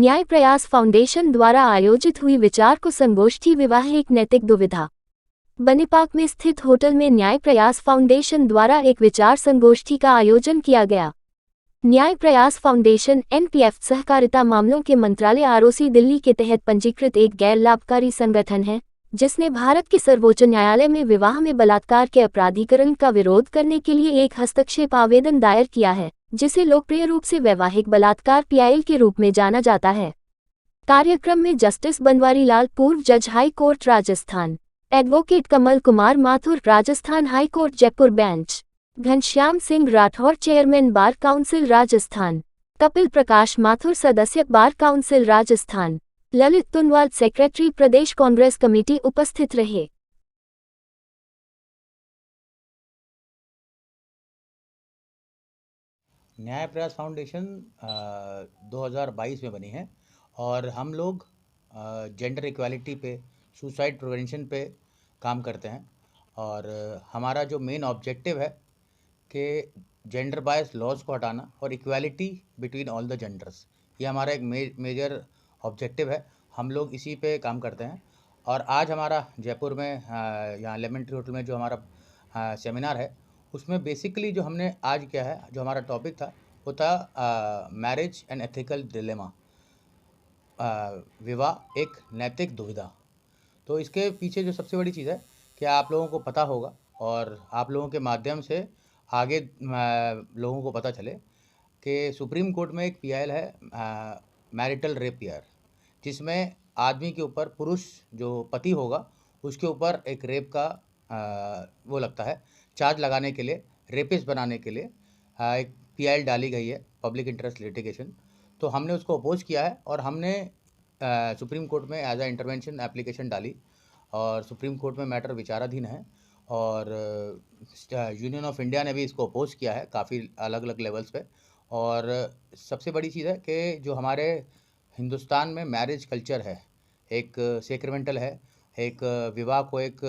न्याय प्रयास फाउंडेशन द्वारा आयोजित हुई विचार को संगोष्ठी विवाह एक नैतिक दुविधा। बनीपाक में स्थित होटल में न्याय प्रयास फाउंडेशन द्वारा एक विचार संगोष्ठी का आयोजन किया गया। न्याय प्रयास फाउंडेशन एनपीएफ सहकारिता मामलों के मंत्रालय आरओसी दिल्ली के तहत पंजीकृत एक गैर लाभकारी संगठन है, जिसने भारत के सर्वोच्च न्यायालय में विवाह में बलात्कार के अपराधीकरण का विरोध करने के लिए एक हस्तक्षेप आवेदन दायर किया है, जिसे लोकप्रिय रूप से वैवाहिक बलात्कार पीआईएल के रूप में जाना जाता है। कार्यक्रम में जस्टिस बनवारी लाल, पूर्व जज high court Rajasthan, advocate Kamal Kumar Mathur, Rajasthan high court Jaipur bench, Ghanshyam Singh Rathore, chairman bar council Rajasthan, Kapil Prakash Mathur, सदस्य bar council Rajasthan, Lalit Tunwal, secretary प्रदेश कांग्रेस कमेटी उपस्थित रहे। न्याय प्रयास फाउंडेशन 2022 में बनी है और हम लोग जेंडर इक्वालिटी पे, सुसाइड प्रिवेंशन पे काम करते हैं। और हमारा जो मेन ऑब्जेक्टिव है कि जेंडर बायस लॉज को हटाना और equality between all the genders, ये हमारा एक मेजर ऑब्जेक्टिव है। हम लोग इसी पे काम करते हैं। और आज हमारा जयपुर में यहाँ लेमन ट्री होटल में जो हमारा सेमिनार है, उसमें बेसिकली जो हमने आज किया है, जो हमारा टॉपिक था वो था मैरिज एंड एथिकल डिलेमा, विवाह एक नैतिक दुविधा। तो इसके पीछे जो सबसे बड़ी चीज़ है कि आप लोगों को पता होगा और आप लोगों के माध्यम से आगे लोगों को पता चले कि सुप्रीम कोर्ट में एक पीआईएल है, मैरिटल रेप पीआईएल, जिसमें आदमी के ऊपर, पुरुष जो पति होगा उसके ऊपर एक रेप का वो लगता है, चार्ज लगाने के लिए, रेपिस्ट बनाने के लिए एक पीआईएल डाली गई है, पब्लिक इंटरेस्ट लिटिगेशन। तो हमने उसको अपोज किया है और हमने सुप्रीम कोर्ट में एज अ इंटरवेंशन एप्लीकेशन डाली और सुप्रीम कोर्ट में मैटर विचाराधीन है। और यूनियन ऑफ इंडिया ने भी इसको अपोज किया है काफ़ी अलग अलग लेवल्स पे। और सबसे बड़ी चीज़ है कि जो हमारे हिंदुस्तान में मैरिज कल्चर है, एक सेक्रेमेंटल है, एक विवाह को एक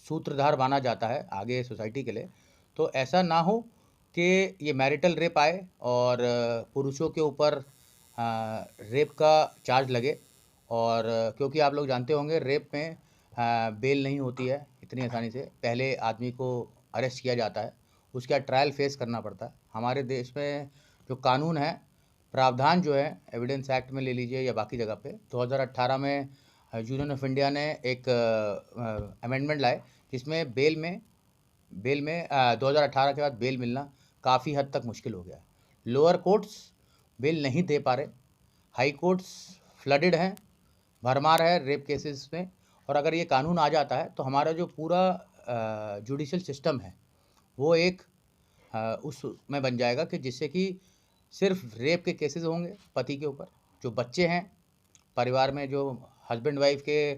सूत्रधार माना जाता है आगे सोसाइटी के लिए। तो ऐसा ना हो कि ये मैरिटल रेप आए और पुरुषों के ऊपर रेप का चार्ज लगे। और क्योंकि आप लोग जानते होंगे रेप में बेल नहीं होती है इतनी आसानी से, पहले आदमी को अरेस्ट किया जाता है, उसका ट्रायल फेस करना पड़ता है। हमारे देश में जो कानून है, प्रावधान जो है एविडेंस एक्ट में ले लीजिए या बाकी जगह पे, 2018 में यूनियन ऑफ इंडिया ने एक अमेंडमेंट लाए जिसमें बेल में 2018 के बाद बेल मिलना काफ़ी हद तक मुश्किल हो गया। लोअर कोर्ट्स बेल नहीं दे पा रहे, हाई कोर्ट्स फ्लडेड हैं, भरमार है रेप केसेस में। और अगर ये कानून आ जाता है तो हमारा जो पूरा जुडिशल सिस्टम है वो एक उसमें बन जाएगा कि जिससे कि सिर्फ रेप के केसेस होंगे पति के ऊपर, जो बच्चे हैं परिवार में, जो हस्बैंड वाइफ के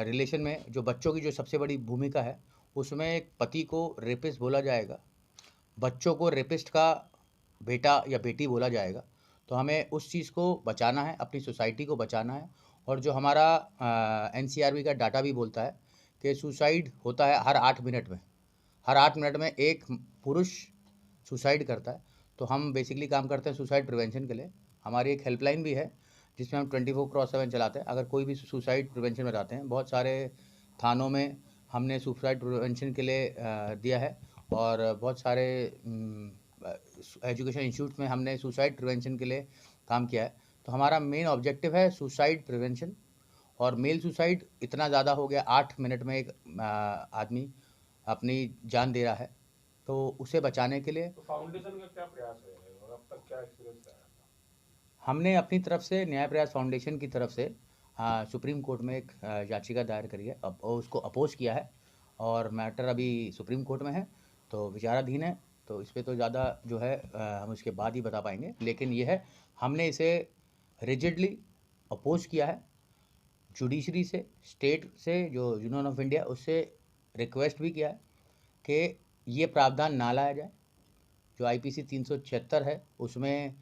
रिलेशन में जो बच्चों की जो सबसे बड़ी भूमिका है, उसमें एक पति को रेपिस्ट बोला जाएगा, बच्चों को रेपिस्ट का बेटा या बेटी बोला जाएगा। तो हमें उस चीज़ को बचाना है, अपनी सोसाइटी को बचाना है। और जो हमारा एनसीआरबी का डाटा भी बोलता है कि सुसाइड होता है हर 8 मिनट में, हर 8 मिनट में एक पुरुष सुसाइड करता है। तो हम बेसिकली काम करते हैं सुसाइड प्रिवेंशन के लिए। हमारी एक हेल्पलाइन भी है जिसमें हम 24/7 चलाते हैं। अगर कोई भी सुसाइड प्रिवेंशन में जाते हैं, बहुत सारे थानों में हमने सुसाइड प्रिवेंशन के लिए दिया है और बहुत सारे एजुकेशन इंस्टीट्यूट में हमने सुसाइड प्रिवेंशन के लिए काम किया है। तो हमारा मेन ऑब्जेक्टिव है सुसाइड प्रिवेंशन। और मेल सुसाइड इतना ज़्यादा हो गया, 8 मिनट में एक आदमी अपनी जान दे रहा है, तो उसे बचाने के लिए तो फाउंडेशन का क्या प्रयास है और अब तक क्या एक्सपीरियंस रहा है? हमने अपनी तरफ से, न्याय प्रयास फाउंडेशन की तरफ से सुप्रीम कोर्ट में एक याचिका दायर करी है, अब उसको अपोज किया है और मैटर अभी सुप्रीम कोर्ट में है, तो विचाराधीन है। तो इस पर तो ज़्यादा जो है हम उसके बाद ही बता पाएंगे। लेकिन ये है, हमने इसे रिजिडली अपोज किया है, जुडिशरी से, स्टेट से, जो यूनियन ऑफ इंडिया, उससे रिक्वेस्ट भी किया है कि ये प्रावधान ना लाया जाए। जो आईपीसी 376 है उसमें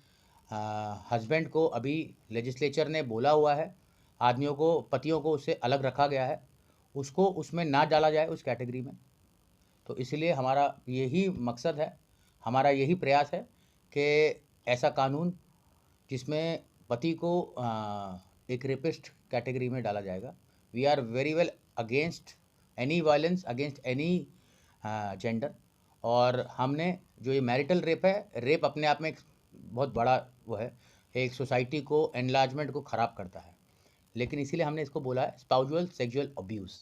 हस्बैंड को अभी लेजिस्लेचर ने बोला हुआ है, आदमियों को, पतियों को उससे अलग रखा गया है, उसको उसमें ना डाला जाए उस कैटेगरी में। तो इसलिए हमारा यही मकसद है, हमारा यही प्रयास है कि ऐसा कानून जिसमें पति को एक रेपिस्ट कैटेगरी में डाला जाएगा। We are very well against any violence against any gender. और हमने जो ये मैरिटल रेप है, रेप अपने आप में एक बहुत बड़ा वो है, एक सोसाइटी को एनलार्जमेंट को ख़राब करता है, लेकिन इसीलिए हमने इसको बोला है स्पाउजुअल सेक्सुअल अब्यूज़।